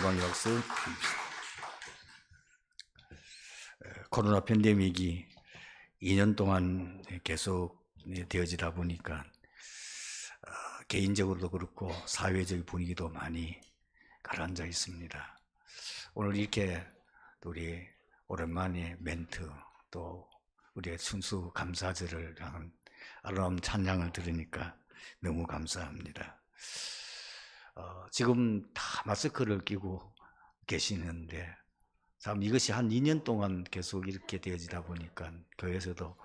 소방의 박수. 코로나 팬데믹이 2년 동안 계속 되어지다 보니까 개인적으로도 그렇고 사회적 분위기도 많이 가라앉아 있습니다. 오늘 이렇게 우리 오랜만에 멘트 또 우리의 순수 감사절을 향한 아름다운 찬양을 들으니까 너무 감사합니다. 지금 다 마스크를 끼고 계시는데 참 이것이 한 2년 동안 계속 이렇게 되어지다 보니까 교회에서도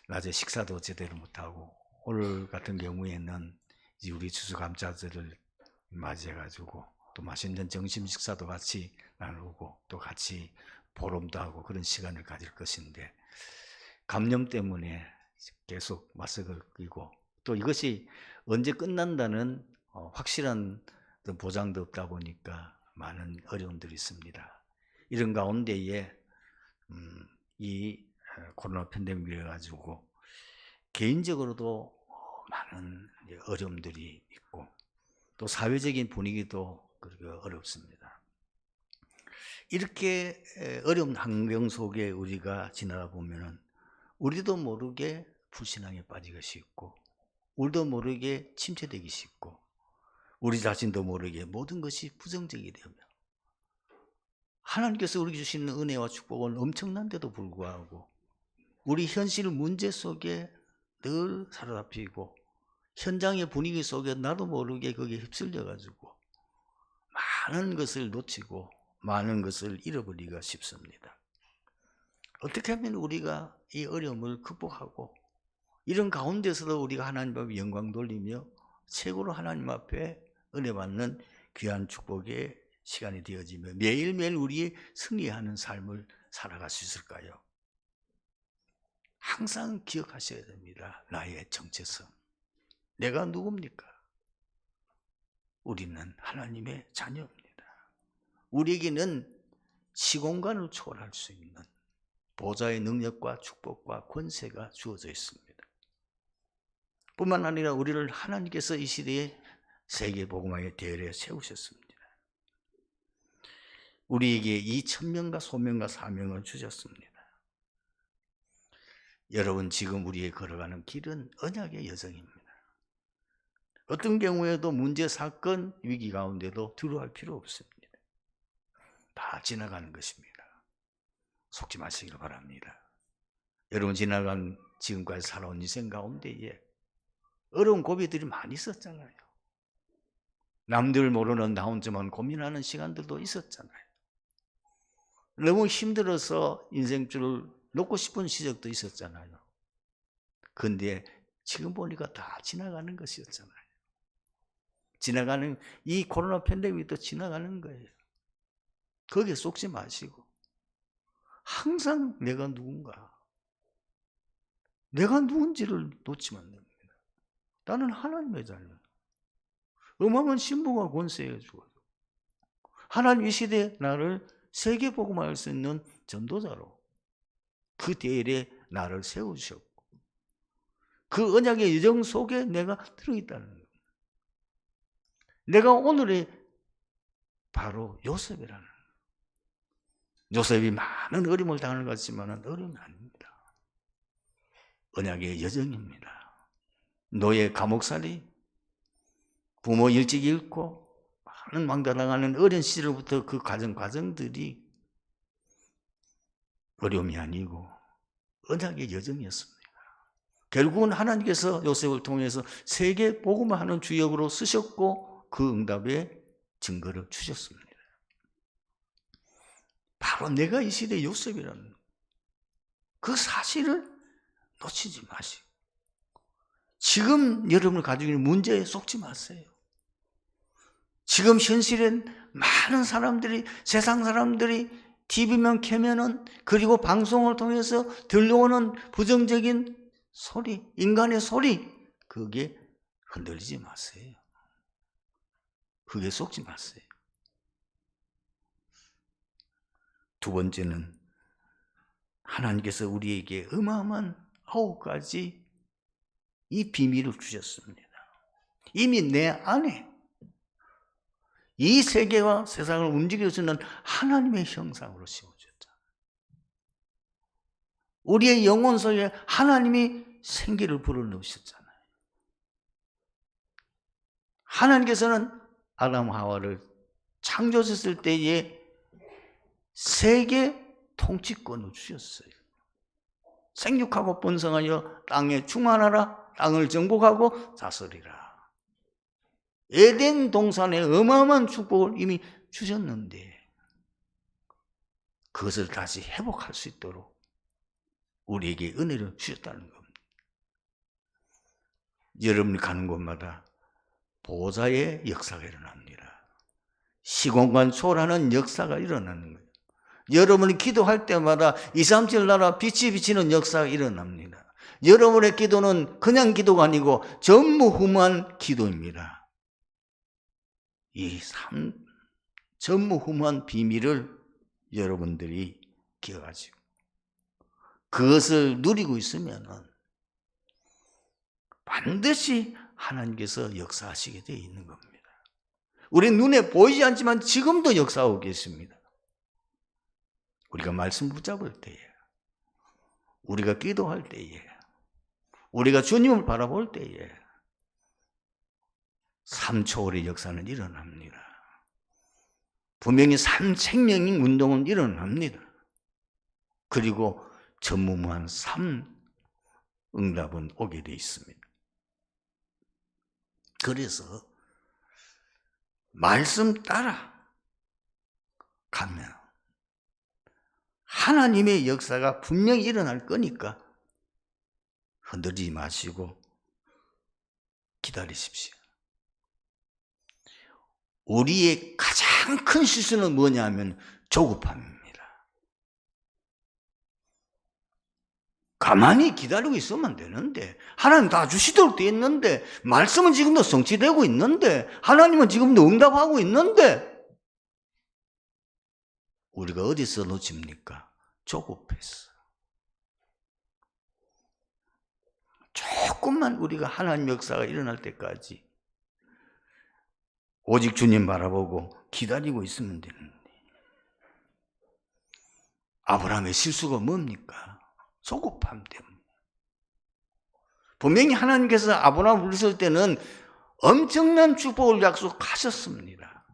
낮에 식사도 제대로 못하고 오늘 같은 경우에는 이제 우리 추수감사절을 맞이해가지고 또 맛있는 점심 식사도 같이 나누고 또 같이 보름도 하고 그런 시간을 가질 것인데 감염 때문에 계속 마스크를 끼고 또 이것이 언제 끝난다는 확실한 보장도 없다 보니까 많은 어려움들이 있습니다. 이런 가운데에 이 코로나 팬데믹을 가지고 개인적으로도 많은 어려움들이 있고 또 사회적인 분위기도 그렇게 어렵습니다. 이렇게 어려운 환경 속에 우리가 지나다 보면은 우리도 모르게 불신앙에 빠지기 쉽고 우리도 모르게 침체되기 쉽고 우리 자신도 모르게 모든 것이 부정적이 되며 하나님께서 우리에게 주시는 은혜와 축복은 엄청난데도 불구하고 우리 현실 문제 속에 늘 사로잡히고 현장의 분위기 속에 나도 모르게 거기에 휩쓸려가지고 많은 것을 놓치고 많은 것을 잃어버리기가 쉽습니다. 어떻게 하면 우리가 이 어려움을 극복하고 이런 가운데서도 우리가 하나님 앞에 영광 돌리며 최고로 하나님 앞에 은혜 받는 귀한 축복의 시간이 되어지며 매일매일 우리의 승리하는 삶을 살아갈 수 있을까요? 항상 기억하셔야 됩니다. 나의 정체성. 내가 누굽니까? 우리는 하나님의 자녀입니다. 우리에게는 시공간을 초월할 수 있는 보좌의 능력과 축복과 권세가 주어져 있습니다. 뿐만 아니라 우리를 하나님께서 이 시대에 세계복음화의 대열에 세우셨습니다. 우리에게 이 천명과 소명과 사명을 주셨습니다. 여러분 지금 우리의 걸어가는 길은 언약의 여정입니다. 어떤 경우에도 문제, 사건, 위기 가운데도 두려워할 필요 없습니다. 다 지나가는 것입니다. 속지 마시기를 바랍니다. 여러분 지나간 지금까지 살아온 인생 가운데에 어려운 고비들이 많이 있었잖아요. 남들 모르는 나 혼자만 고민하는 시간들도 있었잖아요. 너무 힘들어서 인생줄을 놓고 싶은 시절도 있었잖아요. 그런데 지금 보니까 다 지나가는 것이었잖아요. 지나가는 이 코로나 팬데믹도 지나가는 거예요. 거기에 쏙지 마시고 항상 내가 누군가, 내가 누군지를 놓치면 됩니다. 나는 하나님의 자녀. 어마어마한 신부가 권세해 주고 하나님 이 시대에 나를 세계복음화할 수 있는 전도자로 그 대열에 나를 세우셨고 그 언약의 여정 속에 내가 들어있다는 거예요. 내가 오늘의 바로 요셉이라는 거예요. 요셉이 많은 어려움을 당하는 것 같지만 어려움이 아닙니다. 언약의 여정입니다. 노예 감옥살이, 부모 일찍 잃고 많은 망달당하는 어린 시절부터 그 과정들이 어려움이 아니고 언약의 여정이었습니다. 결국은 하나님께서 요셉을 통해서 세계 복음화하는 주역으로 쓰셨고 그 응답의 증거를 주셨습니다. 바로 내가 이 시대의 요셉이라는 그 사실을 놓치지 마시고 지금 여러분을 가지고 있는 문제에 속지 마세요. 지금 현실엔 많은 사람들이, 세상 사람들이 TV만 켜면은 그리고 방송을 통해서 들려오는 부정적인 소리, 인간의 소리, 그게 흔들리지 마세요. 그게 속지 마세요. 두 번째는 하나님께서 우리에게 어마어마한 9가지 이 비밀을 주셨습니다. 이미 내 안에 이 세계와 세상을 움직여주는 하나님의 형상으로 씌워줬잖아요. 우리의 영혼 속에 하나님이 생기를 불어넣으셨잖아요. 하나님께서는 아담 하와를 창조하셨을 때에 세계 통치권을 주셨어요. 생육하고 번성하여 땅에 충만하라, 땅을 정복하고 다스리라. 에덴 동산에 어마어마한 축복을 이미 주셨는데 그것을 다시 회복할 수 있도록 우리에게 은혜를 주셨다는 겁니다. 여러분이 가는 곳마다 보호자의 역사가 일어납니다. 시공간 초월하는 역사가 일어나는 거예요. 여러분이 기도할 때마다 237 나라 빛이 비치는 역사가 일어납니다. 여러분의 기도는 그냥 기도가 아니고 전무후무한 기도입니다. 이 전무후무한 비밀을 여러분들이 기억하시고 그것을 누리고 있으면 반드시 하나님께서 역사하시게 되어 있는 겁니다. 우리 눈에 보이지 않지만 지금도 역사하고 계십니다. 우리가 말씀 붙잡을 때에, 우리가 기도할 때에, 우리가 주님을 바라볼 때에 삶초월의 역사는 일어납니다. 분명히 삶생명인 운동은 일어납니다. 그리고 전무후무한 응답은 오게 되어 있습니다. 그래서 말씀 따라 가면 하나님의 역사가 분명히 일어날 거니까 흔들리지 마시고 기다리십시오. 우리의 가장 큰 실수는 뭐냐면 조급함입니다. 가만히 기다리고 있으면 되는데, 하나님 다 주시도록 되어 있는데, 말씀은 지금도 성취되고 있는데, 하나님은 지금도 응답하고 있는데, 우리가 어디서 놓칩니까? 조급해서. 조금만 우리가 하나님 역사가 일어날 때까지 오직 주님 바라보고 기다리고 있으면 되는데, 아브라함의 실수가 뭡니까? 조급함 때문에. 분명히 하나님께서 아브라함을 부르실 때는 엄청난 축복을 약속하셨습니다.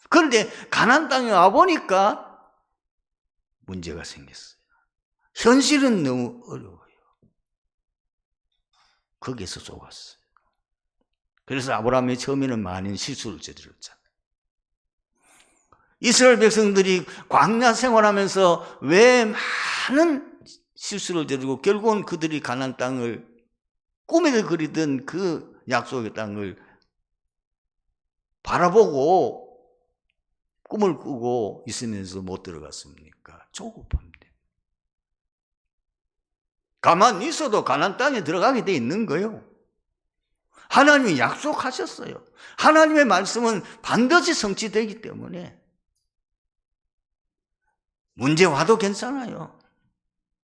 그런데 가나안 땅에 와보니까 문제가 생겼어요. 현실은 너무 어려워요. 거기에서 속았어요. 그래서 아브라함이 처음에는 많은 실수를 저질렀잖아요. 이스라엘 백성들이 광야 생활하면서 왜 많은 실수를 저지르고 결국은 그들이 가나안 땅을 꿈에도 그리던 그 약속의 땅을 바라보고 꿈을 꾸고 있으면서 못 들어갔습니까? 조급합니다. 가만히 있어도 가나안 땅에 들어가게 돼 있는 거예요. 하나님이 약속하셨어요. 하나님의 말씀은 반드시 성취되기 때문에 문제 와도 괜찮아요.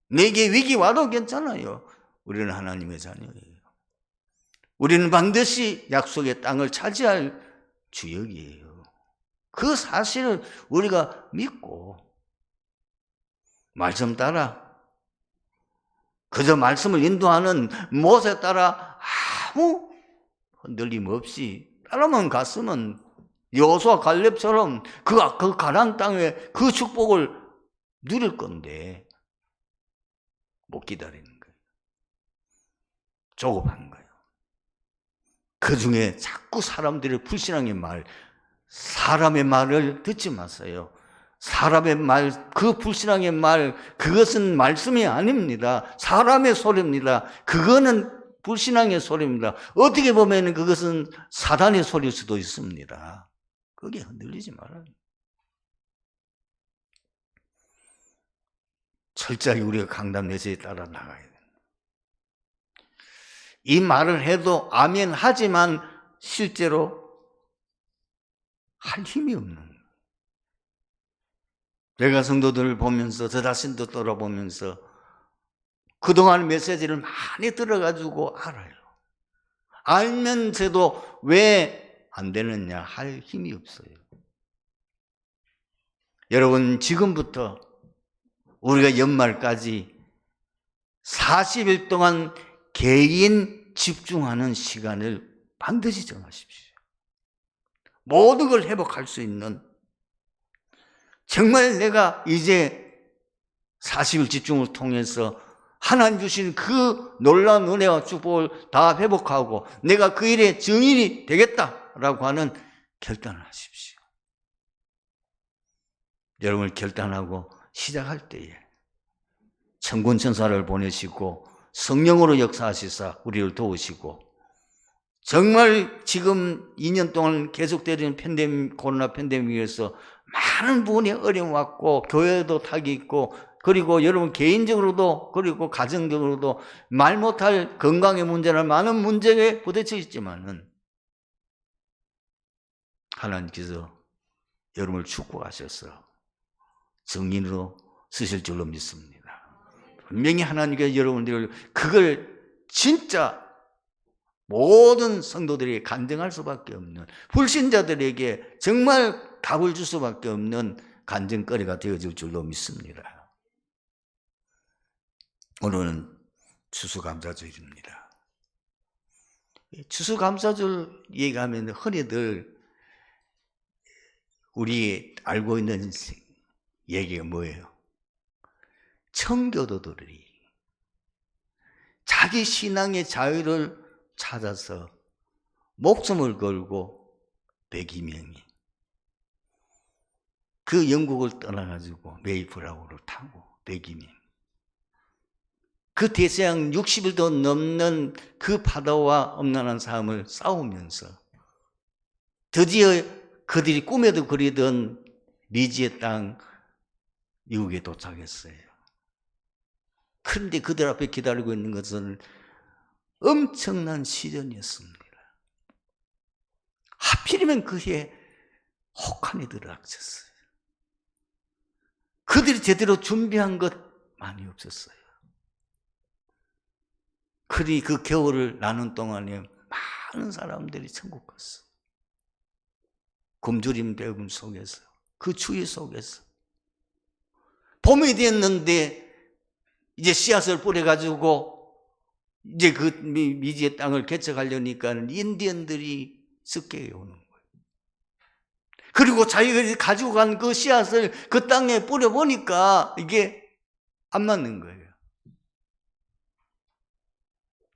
내게 위기 와도 괜찮아요. 우리는 하나님의 자녀예요. 우리는 반드시 약속의 땅을 차지할 주역이에요. 그 사실을 우리가 믿고 말씀 따라, 그저 말씀을 인도하는 못에 따라 아무 흔들림 없이 따라만 갔으면 여호수아 갈렙처럼 그 가나안 땅의 그 축복을 누릴 건데 못 기다리는 거예요. 조급한 거예요. 그 중에 자꾸 사람들의 불신앙의 말, 사람의 말을 듣지 마세요. 사람의 말, 그 불신앙의 말, 그것은 말씀이 아닙니다. 사람의 소리입니다. 그거는 불신앙의 소리입니다. 어떻게 보면 그것은 사단의 소리일 수도 있습니다. 거기에 흔들리지 말아요. 철저하게 우리가 강단 내세에 따라 나가야 됩니다. 이 말을 해도 아멘 하지만 실제로 할 힘이 없는 거예요. 제가 성도들을 보면서 저 자신도 돌아보면서 그동안 메시지를 많이 들어가지고 알아요. 알면서도 왜 안 되느냐 할 힘이 없어요. 여러분, 지금부터 우리가 연말까지 40일 동안 개인 집중하는 시간을 반드시 정하십시오. 모든 걸 회복할 수 있는, 정말 내가 이제 40일 집중을 통해서 하나님 주신 그 놀라운 은혜와 축복을 다 회복하고 내가 그 일에 증인이 되겠다라고 하는 결단을 하십시오. 여러분을 결단하고 시작할 때에 천군 천사를 보내시고 성령으로 역사하시사 우리를 도우시고, 정말 지금 2년 동안 계속되는 코로나 팬데믹에서 많은 부분이 어려움 왔고, 교회도 타격이 있고, 그리고 여러분 개인적으로도, 그리고 가정적으로도 말 못할 건강의 문제나 많은 문제에 부딪혀 있지만은 하나님께서 여러분을 축복하셔서 증인으로 쓰실 줄로 믿습니다. 분명히 하나님께서 여러분들을 그걸 진짜 모든 성도들에게 간증할 수밖에 없는, 불신자들에게 정말 답을 줄 수밖에 없는 간증거리가 되어질 줄로 믿습니다. 오늘은 추수감사주일입니다. 추수감사절 얘기하면 흔히들 우리 알고 있는 얘기가 뭐예요? 청교도들이 자기 신앙의 자유를 찾아서 목숨을 걸고 102명이 그 영국을 떠나가지고 메이플라워를 타고 102명, 그 대서양 60일도 넘는 그 바다와 엄난한 삶을 싸우면서 드디어 그들이 꿈에도 그리던 미지의 땅 미국에 도착했어요. 그런데 그들 앞에 기다리고 있는 것은 엄청난 시련이었습니다. 하필이면 그 해에 혹한이 들어닥쳤어요. 그들이 제대로 준비한 것 많이 없었어요. 그리 그 겨울을 나눈 동안에 많은 사람들이 천국 갔어요. 굶주림 배움 속에서, 그 추위 속에서. 봄이 됐는데 이제 씨앗을 뿌려가지고 이제 그 미지의 땅을 개척하려니까 인디언들이 습격해 오는 거예요. 그리고 자기가 가지고 간 그 씨앗을 그 땅에 뿌려보니까 이게 안 맞는 거예요.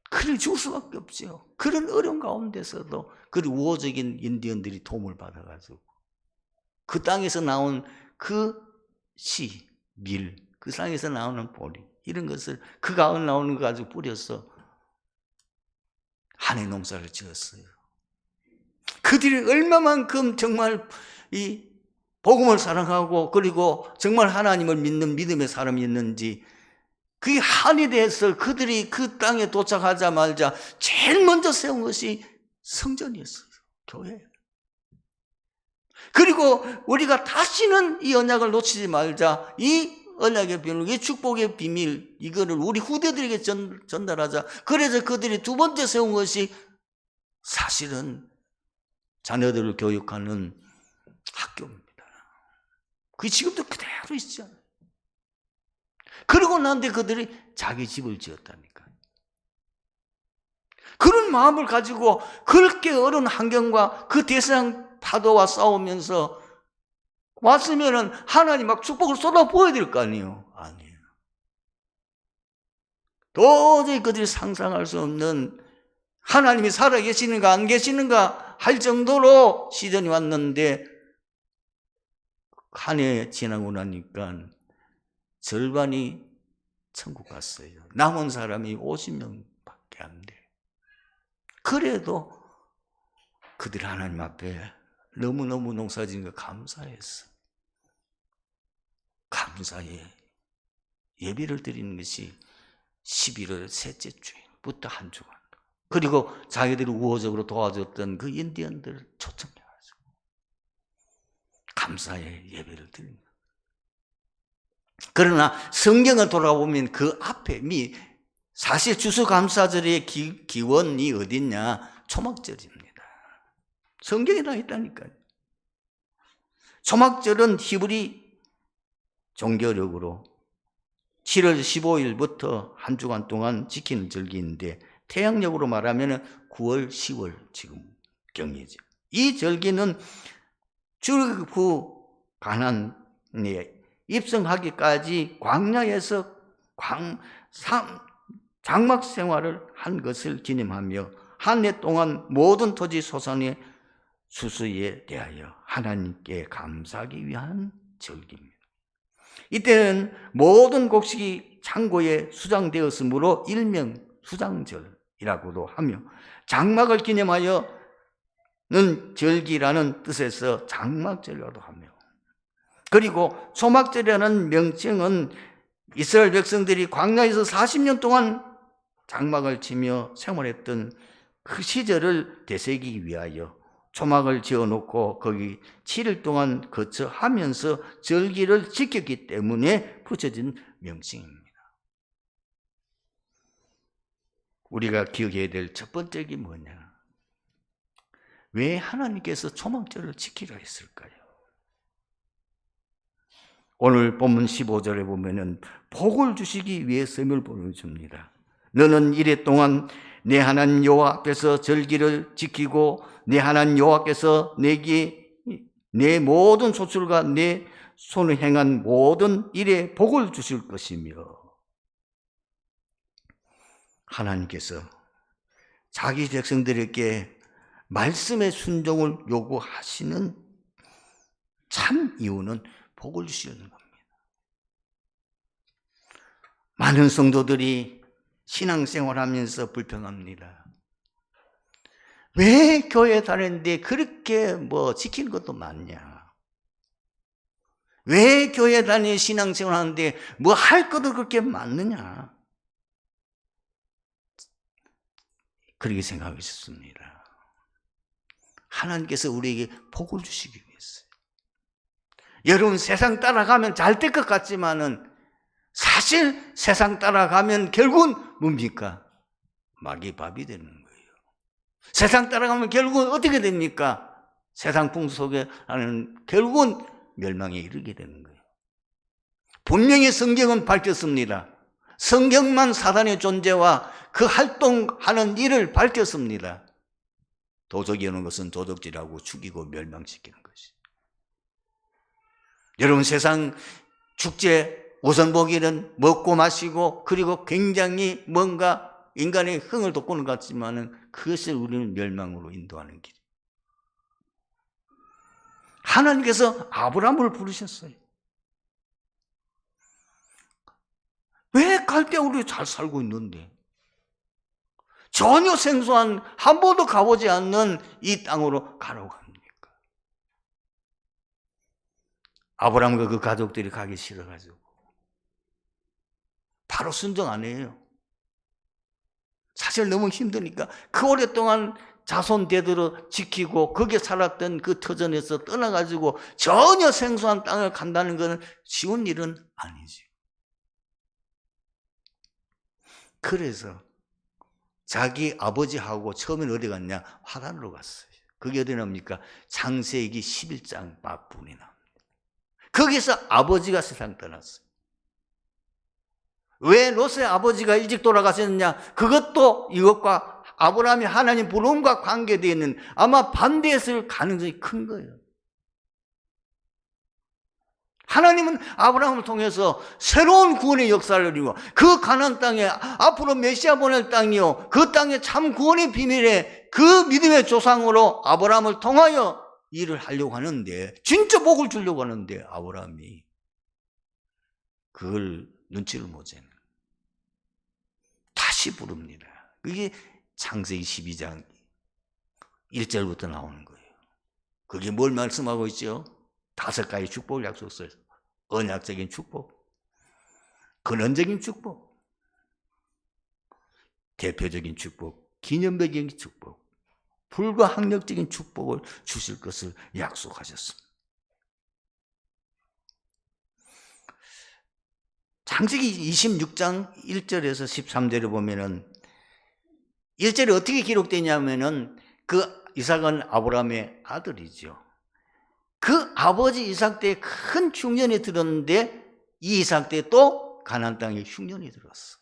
그래 죽을 수밖에 없죠. 그런 어려운 가운데서도 그 우호적인 인디언들이 도움을 받아가지고 그 땅에서 나온 그 씨, 밀, 그 땅에서 나오는 보리, 이런 것을 그 가을 나오는 거 가지고 뿌려서 한해 농사를 지었어요. 그들이 얼마만큼 정말 이 복음을 사랑하고 그리고 정말 하나님을 믿는 믿음의 사람이 있는지, 그 한에 대해서 그들이 그 땅에 도착하자마자 제일 먼저 세운 것이 성전이었어요. 교회. 그리고 우리가 다시는 이 언약을 놓치지 말자. 이 언약의 비밀, 이 축복의 비밀, 이거를 우리 후대들에게 전달하자. 그래서 그들이 두 번째 세운 것이 사실은 자녀들을 교육하는 학교입니다. 그게 지금도 그대로 있잖아요. 그러고 난 뒤에 그들이 자기 집을 지었다니까. 그런 마음을 가지고 그렇게 어려운 환경과 그 대서양 파도와 싸우면서 왔으면은 하나님 막 축복을 쏟아부어야 될 거 아니에요? 아니에요. 도저히 그들이 상상할 수 없는, 하나님이 살아계시는가 안 계시는가 할 정도로 시련이 왔는데, 한 해 지나고 나니까 절반이 천국 갔어요. 남은 사람이 50명밖에 안 돼. 그래도 그들이 하나님 앞에 너무너무 농사진 거 감사했어. 감사의 예배를 드리는 것이 11월 셋째 주부터 한 주간, 그리고 자기들이 우호적으로 도와줬던 그 인디언들을 초청해가지고 감사의 예배를 드리는 거예요. 그러나 성경을 돌아보면 그 앞에 사실 추수감사절의 기원이 어딨냐? 초막절입니다. 성경에 다 있다니까요. 초막절은 히브리 종교력으로 7월 15일부터 한 주간 동안 지키는 절기인데 태양력으로 말하면 9월, 10월 지금경이죠. 이 절기는 출애굽 후 가나안에 입성하기까지 광야에서 장막 생활을 한 것을 기념하며 한 해 동안 모든 토지 소산의 수수에 대하여 하나님께 감사하기 위한 절기입니다. 이때는 모든 곡식이 창고에 수장되었으므로 일명 수장절이라고도 하며 장막을 기념하여는 절기라는 뜻에서 장막절이라고도 하며, 그리고 초막절이라는 명칭은 이스라엘 백성들이 광야에서 40년 동안 장막을 치며 생활했던 그 시절을 되새기기 위하여 초막을 지어놓고 거기 7일 동안 거처하면서 절기를 지켰기 때문에 붙여진 명칭입니다. 우리가 기억해야 될 첫 번째 게 뭐냐? 왜 하나님께서 초막절을 지키라 했을까요? 오늘 본문 15절에 보면은 복을 주시기 위해서임을 보여줍니다. 너는 이래 동안 내 하나님 여호와 앞에서 절기를 지키고 내 하나님 여호와께서 내게 내 모든 소출과 내 손을 행한 모든 일에 복을 주실 것이며, 하나님께서 자기 백성들에게 말씀의 순종을 요구하시는 참 이유는 복을 주시는 겁니다. 많은 성도들이 신앙생활하면서 불평합니다. 왜 교회 다니는데 그렇게 지키는 것도 많냐? 왜 교회 다니는 신앙생활하는데 할 것도 그렇게 많느냐? 그렇게 생각하고 있었습니다. 하나님께서 우리에게 복을 주시기 위해서요. 여러분, 세상 따라가면 잘 될 것 같지만은 사실 세상 따라가면 결국은 뭡니까? 마귀 밥이 되는 거예요. 세상 따라가면 결국은 어떻게 됩니까? 세상 풍수 속에 하는 결국은 멸망에 이르게 되는 거예요. 분명히 성경은 밝혔습니다. 성경만 사단의 존재와 그 활동하는 일을 밝혔습니다. 도적이 오는 것은 도적질하고 죽이고 멸망시키는 것이. 여러분, 세상 축제 우선 보기는 먹고 마시고 그리고 굉장히 뭔가 인간의 흥을 돋구는 것 같지만은 그것을 우리는 멸망으로 인도하는 길. 하나님께서 아브라함을 부르셨어요. 왜 갈대 우리 잘 살고 있는데 전혀 생소한 한 번도 가보지 않는 이 땅으로 가라고 합니까? 아브라함과 그 가족들이 가기 싫어가지고 바로 순종 안 해요. 사실 너무 힘드니까 그 오랫동안 자손 대대로 지키고 거기에 살았던 그 터전에서 떠나가지고 전혀 생소한 땅을 간다는 것은 쉬운 일은 아니지. 그래서 자기 아버지하고 처음엔 어디 갔냐? 화단으로 갔어요. 그게 어디 납니까? 창세기 11장 앞부분이 납니다. 거기서 아버지가 세상 떠났어요. 왜 롯의 아버지가 일찍 돌아가셨느냐? 그것도 이것과 아브라함이 하나님 부름과 관계되어 있는 아마 반대했을 가능성이 큰 거예요. 하나님은 아브라함을 통해서 새로운 구원의 역사를 이루고 그 가나안 땅에 앞으로 메시아 보낼 땅이요, 그 땅에 참 구원의 비밀에 그 믿음의 조상으로 아브라함을 통하여 일을 하려고 하는데, 진짜 복을 주려고 하는데 아브라함이 그걸 눈치를 못 채는 다시 부릅니다. 그게 창세기 12장 1절부터 나오는 거예요. 그게 뭘 말씀하고 있죠? 5가지 축복을 약속했어요. 언약적인 축복, 근원적인 축복, 대표적인 축복, 기념적인 축복, 불가항력적인 축복을 주실 것을 약속하셨습니다. 창세기 26장 1절에서 13절에 보면은 1절에 어떻게 기록되냐면은 그 이삭은 아브라함의 아들이죠. 그 아버지 이삭 때 큰 흉년이 들었는데 이 이삭 때 또 가나안 땅에 흉년이 들었어.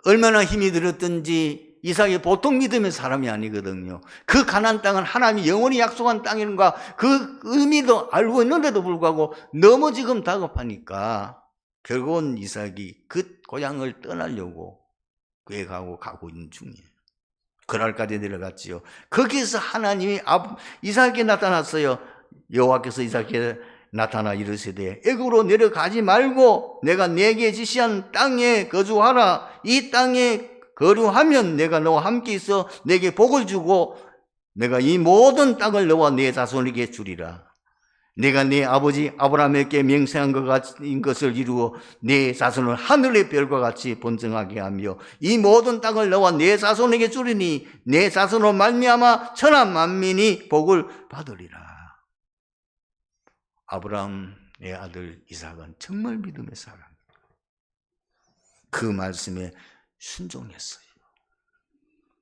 얼마나 힘이 들었든지 이삭이 보통 믿음의 사람이 아니거든요. 그 가나안 땅은 하나님이 영원히 약속한 땅인가 그 의미도 알고 있는데도 불구하고 너무 지금 다급하니까 결국은 이삭이 그 고향을 떠나려고 계획하고 가고 있는 중이에요. 그날까지 내려갔지요. 거기에서 하나님이 이삭에게 나타났어요. 여호와께서 이삭에게 나타나 이르시되 애굽으로 내려가지 말고 내가 내게 지시한 땅에 거주하라. 이 땅에 거류하면 내가 너와 함께 있어 내게 복을 주고 내가 이 모든 땅을 너와 네 자손에게 주리라. 내가 네 아버지 아브라함에게 맹세한 것을 이루어 네 자손을 하늘의 별과 같이 번성하게 하며 이 모든 땅을 너와 네 자손에게 주리니 네 자손으로 말미암아 천하 만민이 복을 받으리라. 아브라함의 아들 이삭은 정말 믿음의 사람이에요. 그 말씀에 순종했어요.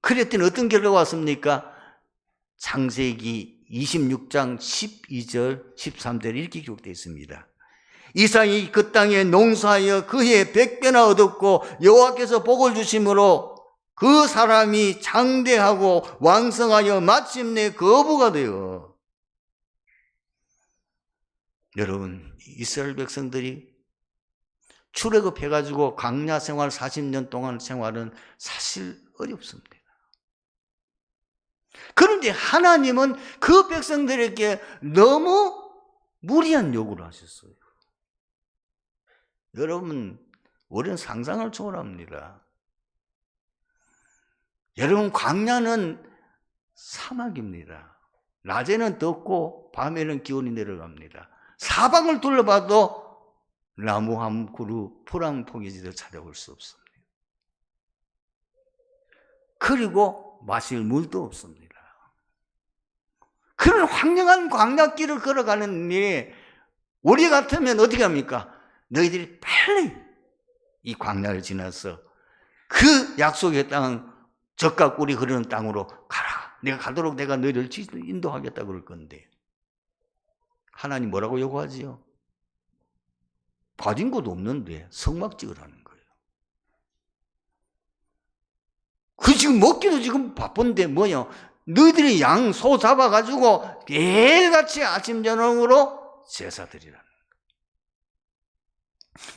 그랬더니 어떤 결과가 왔습니까? 창세기 26장 12절 13절 이렇게 기록되어 있습니다. 이삭이 그 땅에 농사하여 그의 100배나 얻었고 여호와께서 복을 주심으로 그 사람이 장대하고 왕성하여 마침내 거부가 되어. 여러분, 이스라엘 백성들이 출애굽해가지고 광야 생활 40년 동안 생활은 사실 어렵습니다. 그런데 하나님은 그 백성들에게 너무 무리한 요구를 하셨어요. 여러분, 우리는 상상을 초월합니다. 여러분, 광야는 사막입니다. 낮에는 덥고 밤에는 기온이 내려갑니다. 사방을 둘러봐도 나무 한 그루, 풀 한 포기지도 찾아볼 수 없습니다. 그리고 마실 물도 없습니다. 그런 황량한 광야길을 걸어가는 일에 우리 같으면 어떻게 합니까? 너희들이 빨리 이 광야를 지나서 그 약속의 땅, 젖과 꿀이 흐르는 땅으로 가라. 내가 가도록 내가 너희를 인도하겠다 그럴 건데 하나님 뭐라고 요구하지요? 가진 것도 없는데 성막 찍으라는 거예요. 그 지금 먹기도 지금 바쁜데 뭐냐? 너희들이 양, 소 잡아가지고 매일같이 아침 저녁으로 제사 드리라는 거예요.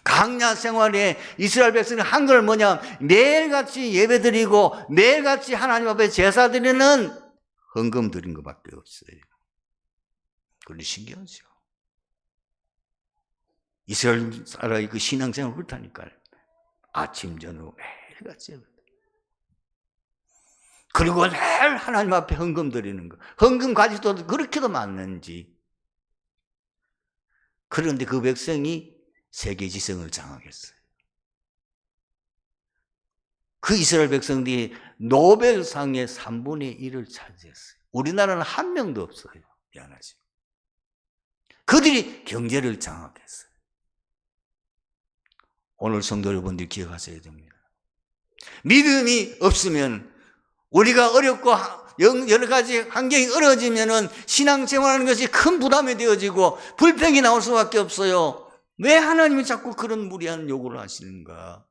광야 생활에 이스라엘 백성이 한 걸 뭐냐? 매일같이 예배 드리고 매일같이 하나님 앞에 제사 드리는 헌금 드린 것밖에 없어요. 그런데 신기하죠. 이스라엘 사람의 그 신앙생활 그렇다니까요. 아침 저녁 매일같이 그리고 늘 하나님 앞에 헌금 드리는 거. 헌금 가지도 그렇게도 많는지. 그런데 그 백성이 세계 지성을 장악했어요. 그 이스라엘 백성들이 노벨상의 3분의 1을 차지했어요. 우리나라는 한 명도 없어요. 미안하지. 그들이 경제를 장악했어요. 오늘 성도 여러분들 기억하셔야 됩니다. 믿음이 없으면 우리가 어렵고 여러 가지 환경이 어려워지면은 신앙생활하는 것이 큰 부담이 되어지고 불평이 나올 수밖에 없어요. 왜 하나님이 자꾸 그런 무리한 요구를 하시는가?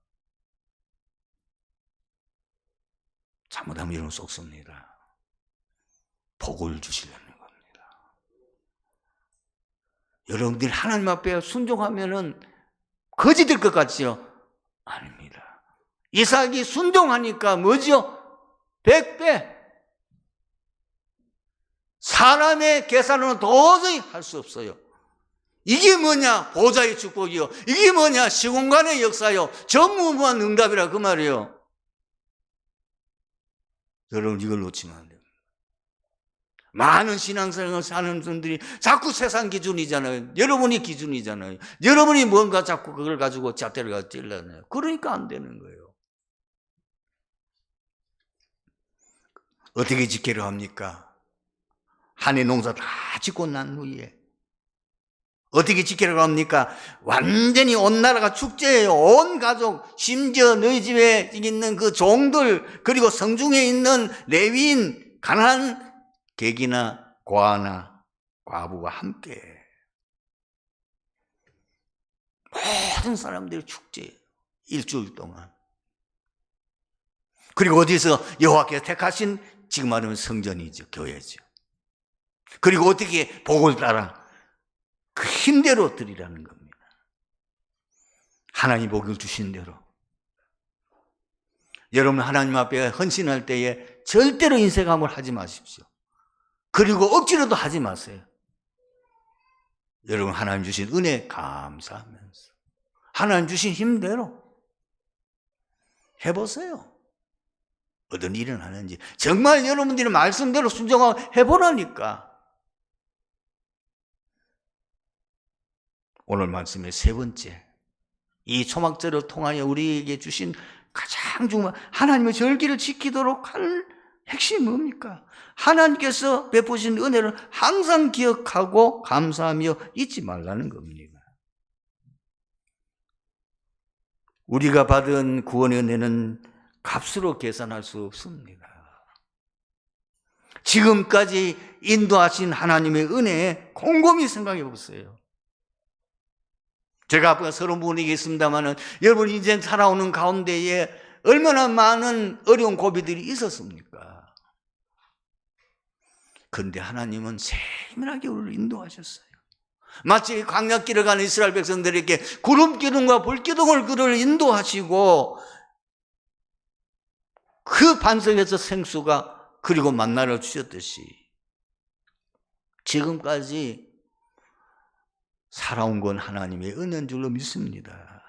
잘못하면 이런 쏙습니다. 복을 주시려는 겁니다. 여러분들이 하나님 앞에 순종하면은 거지 될 것 같지요? 아닙니다. 이삭이 순종하니까 뭐죠? 100배. 사람의 계산으로는 도저히 할 수 없어요. 이게 뭐냐? 보좌의 축복이요. 이게 뭐냐? 시공간의 역사요. 전무후무한 응답이라 그 말이에요. 여러분 이걸 놓치면 안 돼요. 많은 신앙생활을 사는 분들이 자꾸 세상 기준이잖아요. 여러분이 기준이잖아요. 여러분이 뭔가 자꾸 그걸 가지고 잣대를 가지고 찔러내요. 그러니까 안 되는 거예요. 어떻게 지키려 합니까? 한 해 농사 다 짓고 난 후에 어떻게 지키라고 합니까? 완전히 온 나라가 축제예요. 온 가족, 심지어 너희 집에 있는 그 종들, 그리고 성중에 있는 레위인, 가난한 객이나 고아나 과부가 함께 모든 사람들이 축제예요. 일주일 동안. 그리고 어디서 여호와께서 택하신, 지금 말하면 성전이죠. 교회죠. 그리고 어떻게 복을 따라 그 힘대로 드리라는 겁니다. 하나님 복을 주신 대로. 여러분 하나님 앞에 헌신할 때에 절대로 인색함을 하지 마십시오. 그리고 억지로도 하지 마세요. 여러분 하나님 주신 은혜 감사하면서 하나님 주신 힘대로 해보세요. 어떤 일은 하는지 정말 여러분들이 말씀대로 순종하고 해보라니까. 오늘 말씀의 세 번째, 이 초막절을 통하여 우리에게 주신 가장 중요한 하나님의 절기를 지키도록 할 핵심이 뭡니까? 하나님께서 베푸신 은혜를 항상 기억하고 감사하며 잊지 말라는 겁니다. 우리가 받은 구원의 은혜는 값으로 계산할 수 없습니다. 지금까지 인도하신 하나님의 은혜에 곰곰이 생각해 보세요. 제가 앞에 서론 부분이 있습니다만 여러분 인생 살아오는 가운데에 얼마나 많은 어려운 고비들이 있었습니까? 그런데 하나님은 세밀하게 우리를 인도하셨어요. 마치 광야길을 가는 이스라엘 백성들에게 구름기둥과 불기둥을 그를 인도하시고 그 반석에서 생수가 그리고 만나를 주셨듯이 지금까지 살아온 건 하나님의 은혜인 줄로 믿습니다.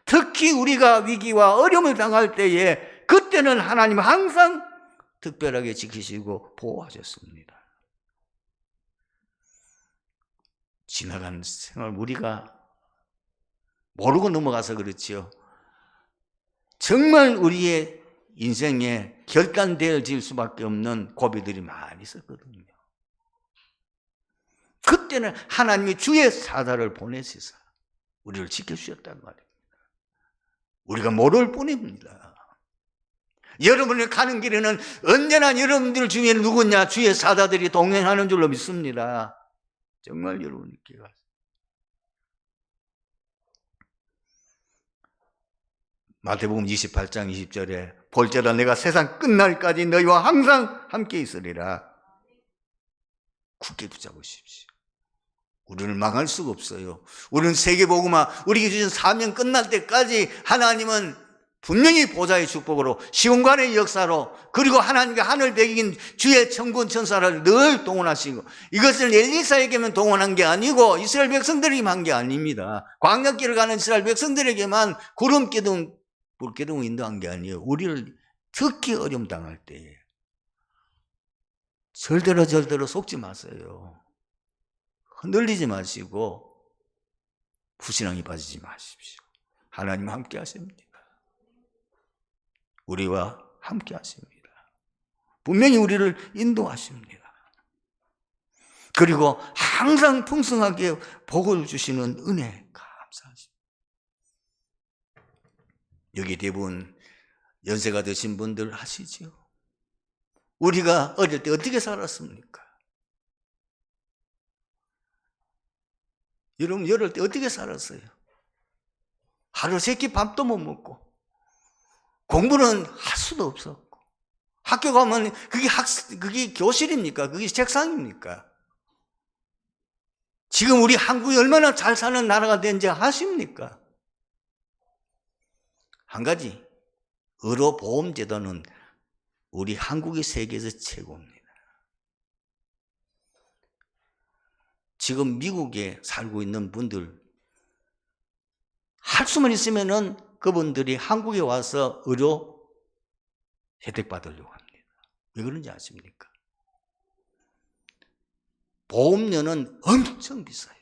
특히 우리가 위기와 어려움을 당할 때에 그때는 하나님은 항상 특별하게 지키시고 보호하셨습니다. 지나간 생활 우리가 모르고 넘어가서 그렇지요. 정말 우리의 인생에 결단되어질 수밖에 없는 고비들이 많이 있었거든요. 그때는 하나님이 주의 사자를 보내셔서 우리를 지켜주셨단 말입니다. 우리가 모를 뿐입니다. 여러분이 가는 길에는 언제나 여러분들 중에 누구냐? 주의 사자들이 동행하는 줄로 믿습니다. 정말 여러분께 가서 마태복음 28장 20절에 볼지어다 내가 세상 끝날까지 너희와 항상 함께 있으리라. 굳게 붙잡으십시오. 우리는 망할 수가 없어요. 우리는 세계복음화 우리에게 주신 사명 끝날 때까지 하나님은 분명히 보좌의 축복으로 시온간의 역사로 그리고 하나님과 하늘 배경인 주의 천군 천사를 늘 동원하시고 이것을 엘리사에게만 동원한 게 아니고 이스라엘 백성들에게만 한 게 아닙니다. 광야길을 가는 이스라엘 백성들에게만 구름기둥 불기둥을 인도한 게 아니에요. 우리를 특히 어려움 당할 때에 절대로 속지 마세요. 흔들리지 마시고 불신앙에 빠지지 마십시오. 하나님 함께 하십니다. 우리와 함께 하십니다. 분명히 우리를 인도하십니다. 그리고 항상 풍성하게 복을 주시는 은혜 감사하십니다. 여기 대부분 연세가 드신 분들 아시죠? 우리가 어릴 때 어떻게 살았습니까? 여러분 어릴 때 어떻게 살았어요? 하루 세끼 밥도 못 먹고 공부는 할 수도 없었고 학교 가면 그게 교실입니까? 그게 책상입니까? 지금 우리 한국이 얼마나 잘 사는 나라가 된지 아십니까? 한 가지 의료보험제도는 우리 한국이 세계에서 최고입니다. 지금 미국에 살고 있는 분들 할 수만 있으면은 그분들이 한국에 와서 의료 혜택 받으려고 합니다. 왜 그런지 아십니까? 보험료는 엄청 비싸요.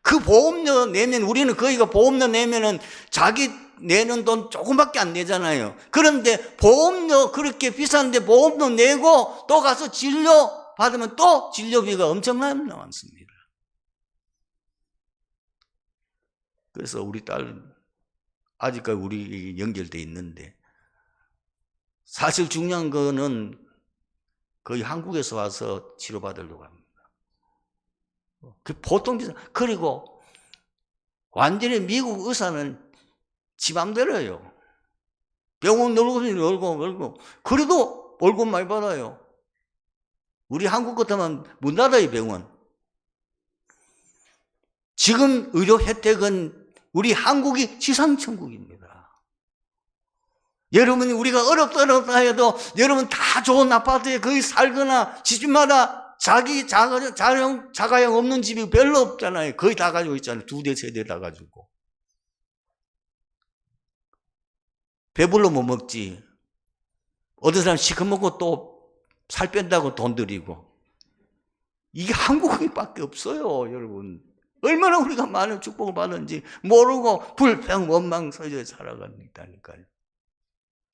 그 보험료 내면 우리는 거기가 보험료 내면은 자기 내는 돈 조금밖에 안 내잖아요. 그런데 보험료 그렇게 비싼데 보험료 내고 또 가서 진료 받으면 또 진료비가 엄청나게 나왔습니다. 그래서 우리 딸 아직까지 우리 연결돼 있는데, 사실 중요한 거는 거의 한국에서 와서 치료받으려고 합니다. 보통 그리고 완전히 미국 의사는 지 맘대로예요. 병원 놀고 그래도 월급 많이 받아요. 우리 한국 같으면 문 닫아요, 병원. 지금 의료 혜택은 우리 한국이 지상천국입니다. 여러분, 우리가 어렵다 해도 여러분 다 좋은 아파트에 거의 살거나 집집마다 자가용 없는 집이 별로 없잖아요. 거의 다 가지고 있잖아요. 2대, 3대 다 가지고. 배불러 못 먹지. 어떤 사람 시커 먹고 또 살 뺀다고 돈 들이고. 이게 한국밖에 없어요, 여러분. 얼마나 우리가 많은 축복을 받은지 모르고 불평, 원망, 서져 살아간다니까요.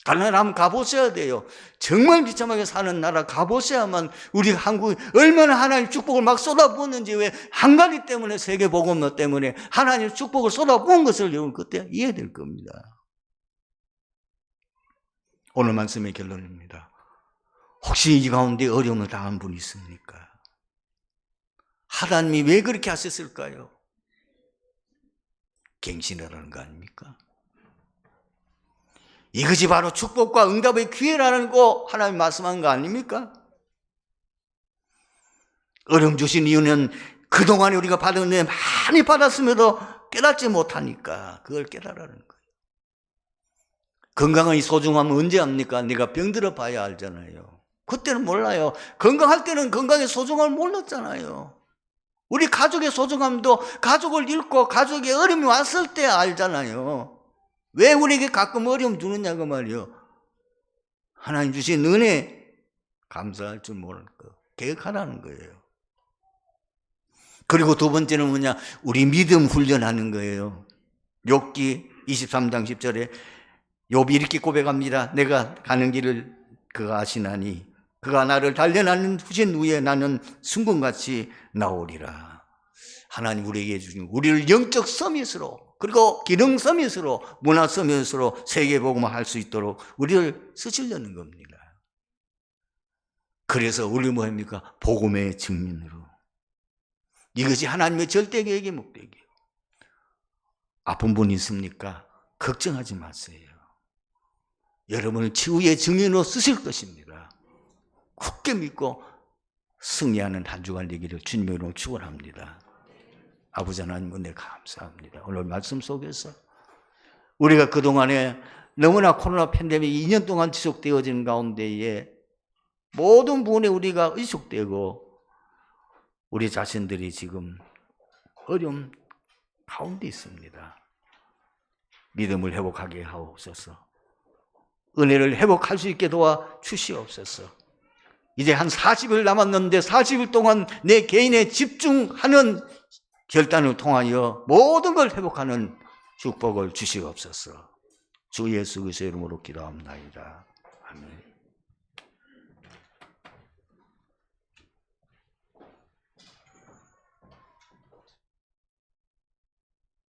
가나다라 가보셔야 돼요. 정말 비참하게 사는 나라 가보셔야만 우리 한국이 얼마나 하나님 축복을 막 쏟아부었는지, 왜 한 가지 때문에 세계복음 때문에 하나님 축복을 쏟아부은 것을 여러분 그때 이해될 겁니다. 오늘 말씀의 결론입니다. 혹시 이 가운데 어려움을 당한 분이 있습니까? 하나님이 왜 그렇게 하셨을까요? 갱신하라는 거 아닙니까? 이것이 바로 축복과 응답의 기회라는 거 하나님 말씀한 거 아닙니까? 어려움 주신 이유는 그동안에 우리가 받은 은혜 많이 받았음에도 깨닫지 못하니까 그걸 깨달으라는 거예요. 건강의 소중함은 언제 압니까? 내가 병들어 봐야 알잖아요. 그때는 몰라요. 건강할 때는 건강의 소중함을 몰랐잖아요. 우리 가족의 소중함도 가족을 잃고 가족의 어려움이 왔을 때 알잖아요. 왜 우리에게 가끔 어려움 주느냐고 말이요. 하나님 주신 은혜 감사할 줄 모르는 거, 계획하라는 거예요. 그리고 두 번째는 뭐냐? 우리 믿음 훈련하는 거예요. 욥기 23장 10절에 욥이 이렇게 고백합니다. 내가 가는 길을 그가 아시나니 그가 나를 단련하는 후신 후에 나는 순금같이 나오리라. 하나님 우리에게 주신 우리를 영적 서밋으로, 그리고 기능 서밋으로, 문화 서밋으로 세계복음을 할 수 있도록 우리를 쓰시려는 겁니다. 그래서 우리 뭐합니까? 복음의 증인으로. 이것이 하나님의 절대 계획의 목적이에요. 아픈 분이 있습니까? 걱정하지 마세요. 여러분을 치유의 증인으로 쓰실 것입니다. 굳게 믿고 승리하는 한 주간 되기를 주님의 이름으로 축원합니다. 아버지 하나님 은혜 감사합니다. 오늘 말씀 속에서 우리가 그동안에 너무나 코로나 팬데믹이 2년 동안 지속되어지는 가운데에 모든 부분에 우리가 의식되고 우리 자신들이 지금 어려움 가운데 있습니다. 믿음을 회복하게 하옵소서. 은혜를 회복할 수 있게 도와 주시옵소서. 이제 한 40일 남았는데 40일 동안 내 개인에 집중하는 결단을 통하여 모든 걸 회복하는 축복을 주시옵소서. 주 예수 그리스도의 이름으로 기도합니다. 아멘.